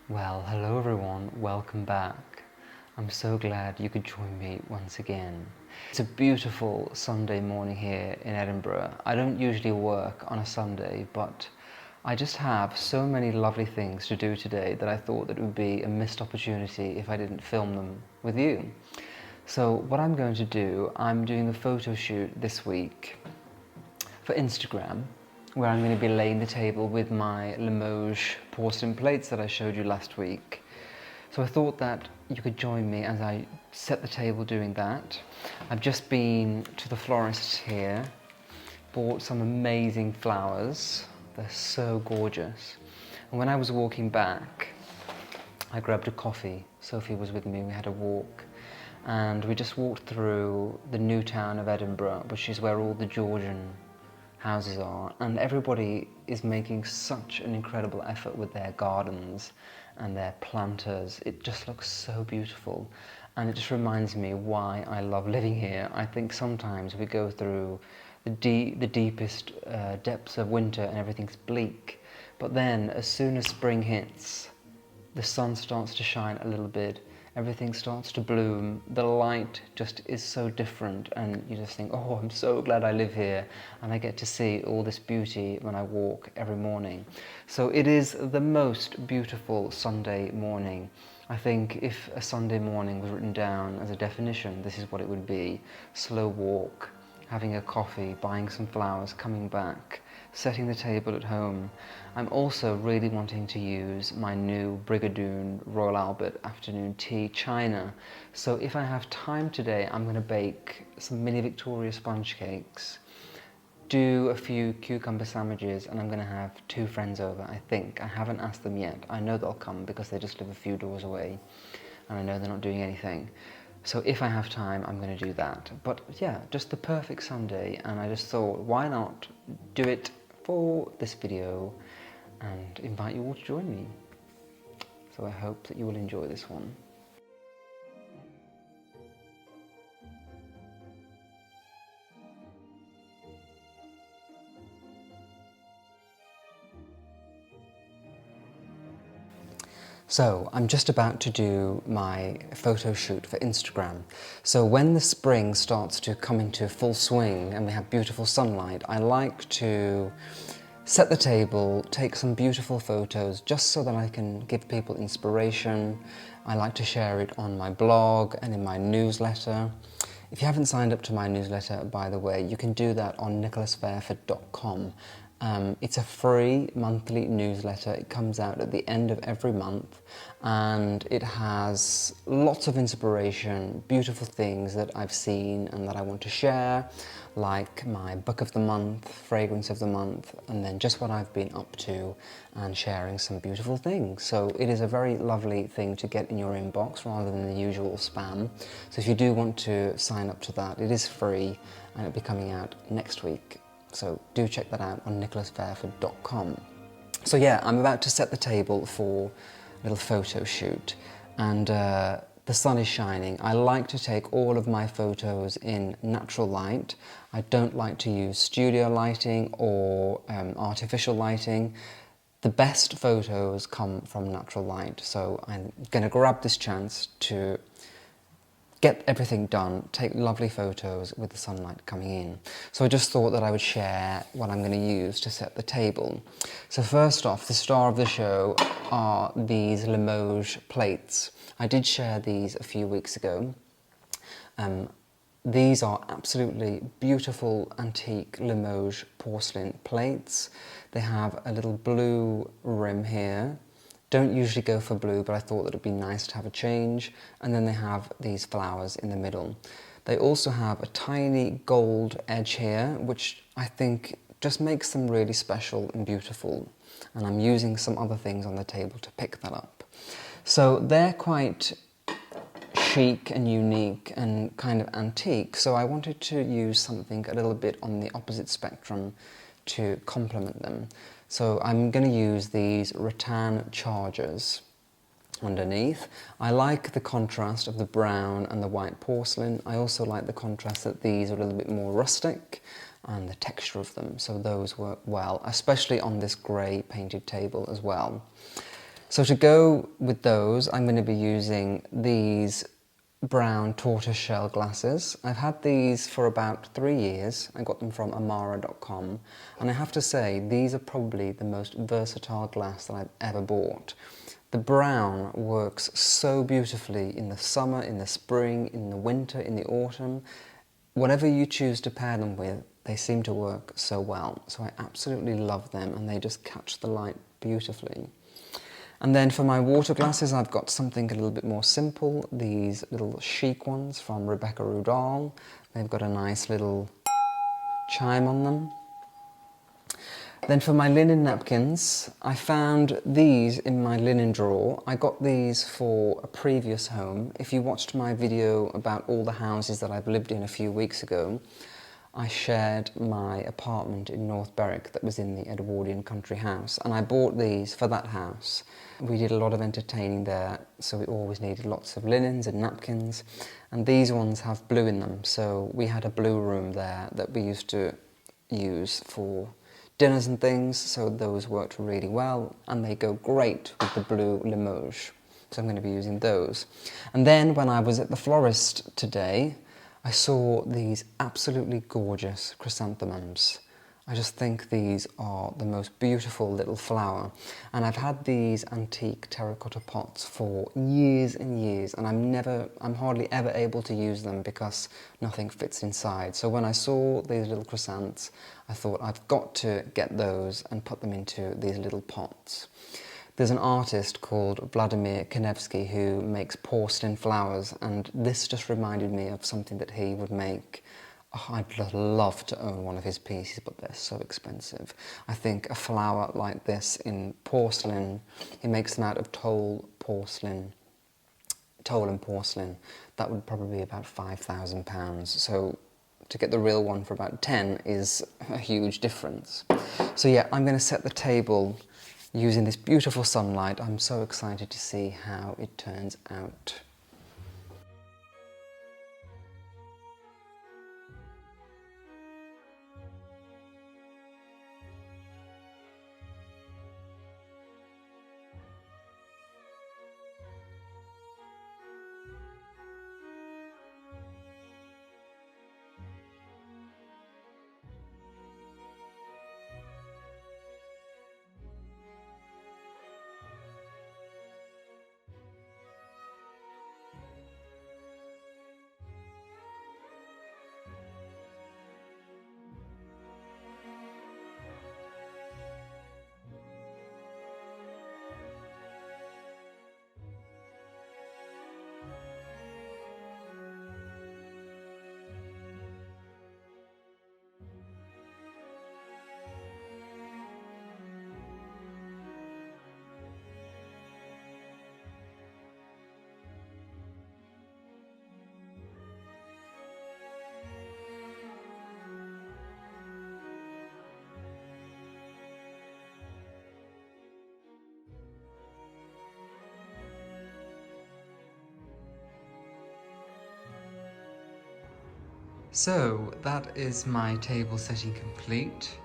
Well, hello everyone, welcome back. I'm so glad you could join me once again. It's a beautiful Sunday morning here in Edinburgh. I don't usually work on a Sunday, but I just have so many lovely things to do today that I thought that it would be a missed opportunity if I didn't film them with you. So what I'm going to do, I'm doing a photo shoot this week for Instagram, where I'm going to be laying the table with my Limoges porcelain plates that I showed you last week. So I thought that you could join me as I set the table doing that. I've just been to the florist here, bought some amazing flowers. They're so gorgeous. And when I was walking back, I grabbed a coffee. Sophie was with me, we had a walk. And we just walked through the new town of Edinburgh, which is where all the Georgian houses are, and everybody is making such an incredible effort with their gardens and their planters. It just looks so beautiful, and it just reminds me why I love living here. I think sometimes we go through the deepest depths of winter and everything's bleak, but then as soon as spring hits, the sun starts to shine a little bit, everything starts to bloom, the light just is so different, and you just think, oh, I'm so glad I live here and I get to see all this beauty when I walk every morning. So it is the most beautiful Sunday morning. I think if a Sunday morning was written down as a definition, this is what it would be: slow walk, having a coffee, buying some flowers, coming back, setting the table at home. I'm also really wanting to use my new Brigadoon Royal Albert afternoon tea china. So if I have time today, I'm going to bake some mini Victoria sponge cakes, do a few cucumber sandwiches, and I'm going to have 2 friends over, I think. I haven't asked them yet. I know they'll come because they just live a few doors away, and I know they're not doing anything. So if I have time, I'm going to do that. But yeah, just the perfect Sunday, and I just thought, why not do it for this video and invite you all to join me. So I hope that you will enjoy this one. So I'm just about to do my photo shoot for Instagram. So when the spring starts to come into full swing and we have beautiful sunlight, I like to set the table, take some beautiful photos just so that I can give people inspiration. I like to share it on my blog and in my newsletter. If you haven't signed up to my newsletter, by the way, you can do that on nicolasfairford.com. It's a free monthly newsletter. It comes out at the end of every month, and it has lots of inspiration, beautiful things that I've seen and that I want to share, like my book of the month, fragrance of the month, and then just what I've been up to and sharing some beautiful things. So it is a very lovely thing to get in your inbox rather than the usual spam. So if you do want to sign up to that, it is free and it'll be coming out next week. So do check that out on nicolasfairford.com. So yeah, I'm about to set the table for a little photo shoot, and the sun is shining. I like to take all of my photos in natural light. I don't like to use studio lighting or artificial lighting. The best photos come from natural light, so I'm going to grab this chance to get everything done, take lovely photos with the sunlight coming in. So I just thought that I would share what I'm going to use to set the table. So first off, the star of the show are these Limoges plates. I did share these a few weeks ago. These are absolutely beautiful antique Limoges porcelain plates. They have a little blue rim here. Don't usually go for blue, but I thought that it'd be nice to have a change. And then they have these flowers in the middle. They also have a tiny gold edge here, which I think just makes them really special and beautiful. And I'm using some other things on the table to pick that up. So they're quite chic and unique and kind of antique, so I wanted to use something a little bit on the opposite spectrum to complement them. So I'm going to use these rattan chargers underneath. I like the contrast of the brown and the white porcelain. I also like the contrast that these are a little bit more rustic and the texture of them, so those work well, especially on this grey painted table as well. So to go with those, I'm going to be using these brown tortoiseshell glasses. I've had these for about 3 years. I got them from amara.com, and I have to say these are probably the most versatile glass that I've ever bought. The brown works so beautifully in the summer, in the spring, in the winter, in the autumn. Whatever you choose to pair them with, they seem to work so well. So I absolutely love them, and they just catch the light beautifully. And then for my water glasses, I've got something a little bit more simple. These little chic ones from Rebecca Rudall. They've got a nice little chime on them. Then for my linen napkins, I found these in my linen drawer. I got these for a previous home. If you watched my video about all the houses that I've lived in a few weeks ago, I shared my apartment in North Berwick that was in the Edwardian country house, and I bought these for that house. We did a lot of entertaining there, so we always needed lots of linens and napkins, and these ones have blue in them, so we had a blue room there that we used to use for dinners and things, so those worked really well, and they go great with the blue Limoges, so I'm going to be using those. And then when I was at the florist today, I saw these absolutely gorgeous chrysanthemums. I just think these are the most beautiful little flower, and I've had these antique terracotta pots for years and years, and I'm hardly ever able to use them because nothing fits inside. So when I saw these little chrysanths, I thought I've got to get those and put them into these little pots. There's an artist called Vladimir Kanevsky who makes porcelain flowers, and this just reminded me of something that he would make. Oh, I'd love to own one of his pieces, but they're so expensive. I think a flower like this in porcelain, he makes them out of toll and porcelain, that would probably be about £5,000. So to get the real one for about 10 is a huge difference. So yeah, I'm going to set the table using this beautiful sunlight. I'm so excited to see how it turns out. So that is my table setting complete.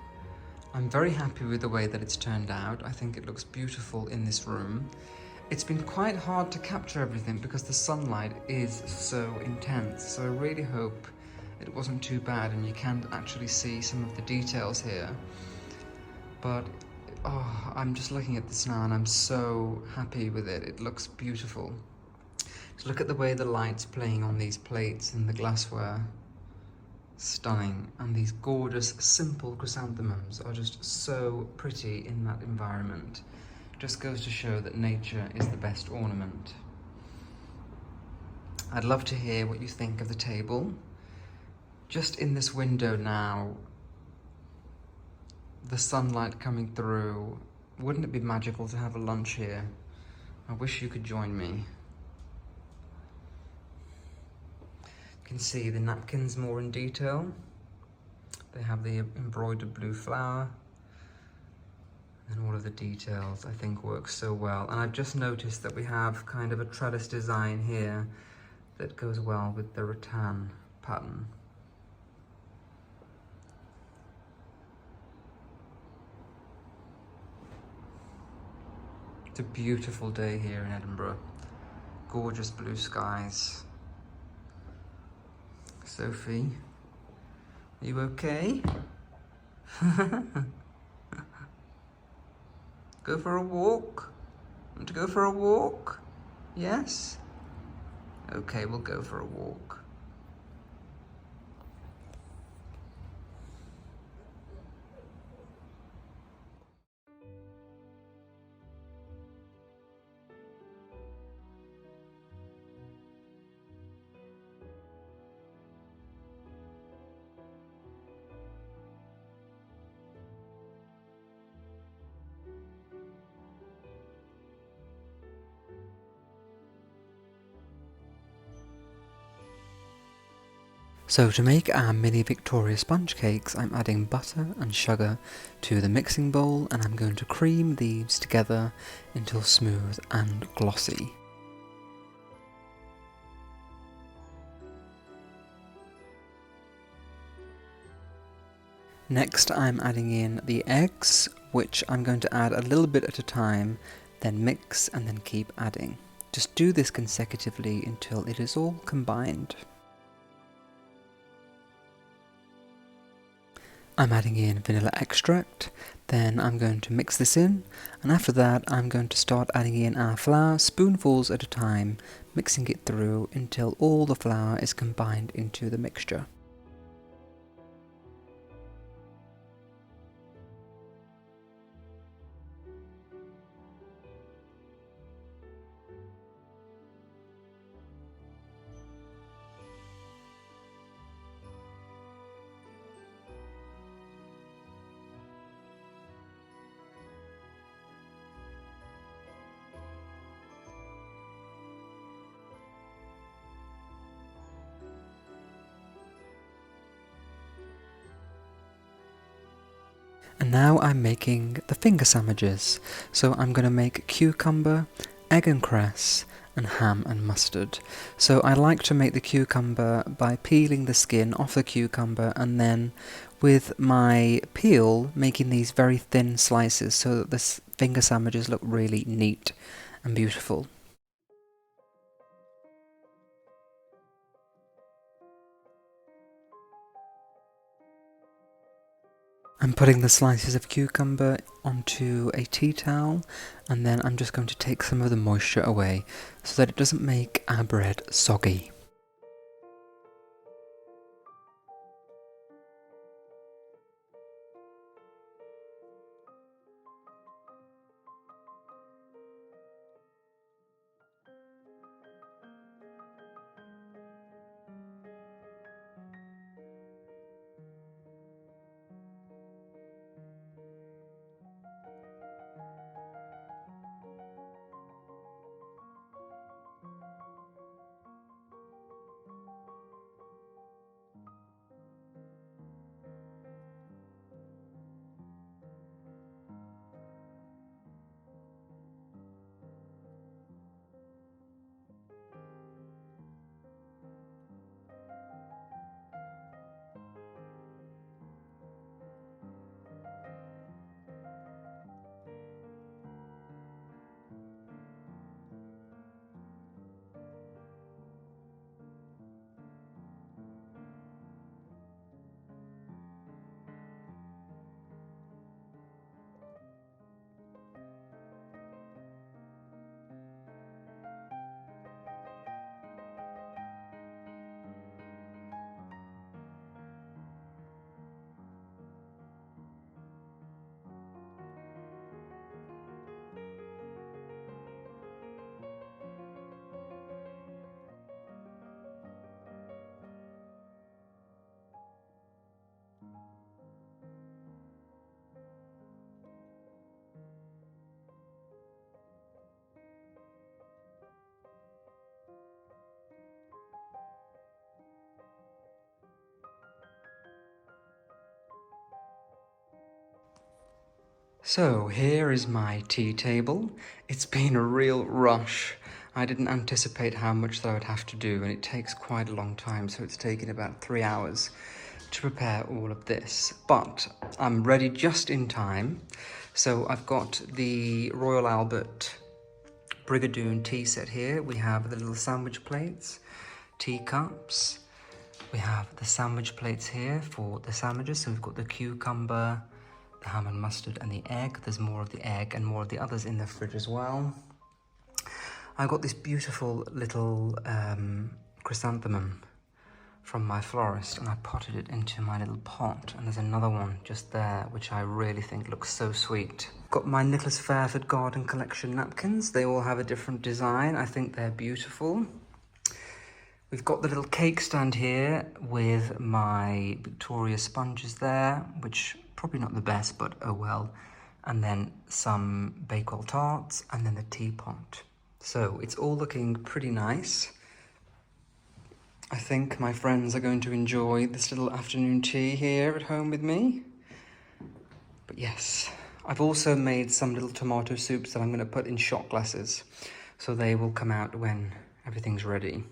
I'm very happy with the way that it's turned out. I think it looks beautiful in this room. It's been quite hard to capture everything because the sunlight is so intense, so I really hope it wasn't too bad and you can actually see some of the details here. But oh, I'm just looking at this now and I'm so happy with it. It looks beautiful. Just look at the way the light's playing on these plates and the glassware. Stunning. And these gorgeous simple chrysanthemums are just so pretty in that environment. Just goes to show that nature is the best ornament. I'd love to hear what you think of the table. Just in this window now, the sunlight coming through, wouldn't it be magical to have a lunch here? I wish you could join me. You can see the napkins more in detail. They have the embroidered blue flower, and all of the details I think work so well. And I've just noticed that we have kind of a trellis design here that goes well with the rattan pattern. It's a beautiful day here in Edinburgh. Gorgeous blue skies. Sophie, are you okay? Go for a walk? Want to go for a walk? Yes? Okay, we'll go for a walk. So to make our mini Victoria sponge cakes, I'm adding butter and sugar to the mixing bowl, and I'm going to cream these together until smooth and glossy. Next I'm adding in the eggs, which I'm going to add a little bit at a time, then mix and then keep adding. Just do this consecutively until it is all combined. I'm adding in vanilla extract, then I'm going to mix this in, and after that I'm going to start adding in our flour spoonfuls at a time, mixing it through until all the flour is combined into the mixture. And now I'm making the finger sandwiches. So I'm going to make cucumber, egg and cress, and ham and mustard. So I like to make the cucumber by peeling the skin off the cucumber and then with my peel making these very thin slices so that the finger sandwiches look really neat and beautiful. I'm putting the slices of cucumber onto a tea towel, and then I'm just going to take some of the moisture away so that it doesn't make our bread soggy. So here is my tea table. It's been a real rush. I didn't anticipate how much that I would have to do, and it takes quite a long time, so it's taken about 3 hours to prepare all of this. But I'm ready just in time. So I've got the Royal Albert Brigadoon tea set here. We have the little sandwich plates, teacups. We have the sandwich plates here for the sandwiches. So we've got the cucumber, the ham and mustard, and the egg. There's more of the egg and more of the others in the fridge as well. I got this beautiful little chrysanthemum from my florist, and I potted it into my little pot, and there's another one just there which I really think looks so sweet. Got my Nicolas Fairford garden collection napkins. They all have a different design. I think they're beautiful. We've got the little cake stand here with my Victoria sponges there, which probably not the best, but oh well. And then some Bakewell tarts, and then the teapot. So it's all looking pretty nice. I think my friends are going to enjoy this little afternoon tea here at home with me. But yes, I've also made some little tomato soups that I'm going to put in shot glasses, so they will come out when everything's ready.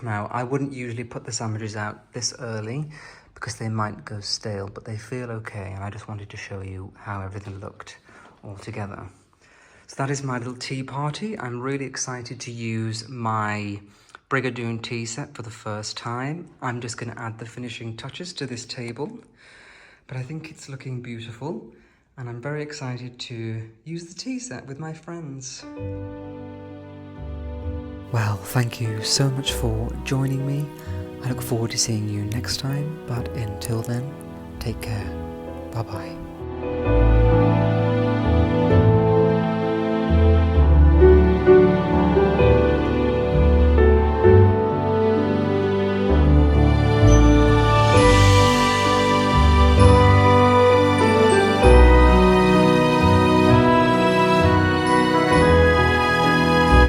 Now, I wouldn't usually put the sandwiches out this early because they might go stale, but they feel okay, and I just wanted to show you how everything looked all together. So that is my little tea party. I'm really excited to use my Brigadoon tea set for the first time. I'm just going to add the finishing touches to this table, but I think it's looking beautiful, and I'm very excited to use the tea set with my friends. Well, thank you so much for joining me. I look forward to seeing you next time, but until then, take care. Bye-bye.